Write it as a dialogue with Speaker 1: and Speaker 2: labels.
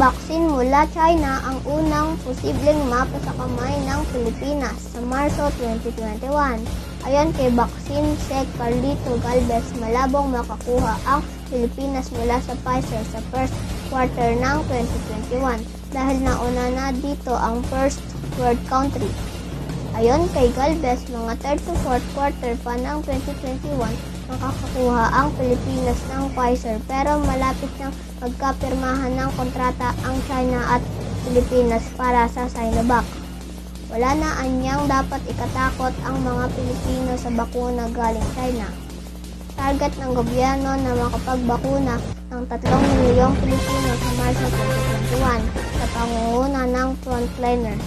Speaker 1: vaccine mula China ang unang posibleng mapa sa kamay ng Pilipinas sa Marso 2021. Ayon kay Vaccine Sec Carlito Galvez, malabong makakuha ang Pilipinas mula sa Pfizer sa first quarter ng 2021 dahil nauna na dito ang first world country. Ayon kay Galvez, mga third to fourth quarter pa ng 2021 makakakuha ang Pilipinas ng Pfizer pero malapit nang magkapirmahan ng kontrata ang China at Pilipinas para sa Sinovac. Wala na anyang dapat ikatakot ang mga Pilipino sa bakuna galing China. Target ng gobyerno na makapagbakuna ng 3 milyong Pilipino sa Marso 2021 sa pangunguna ng frontliner.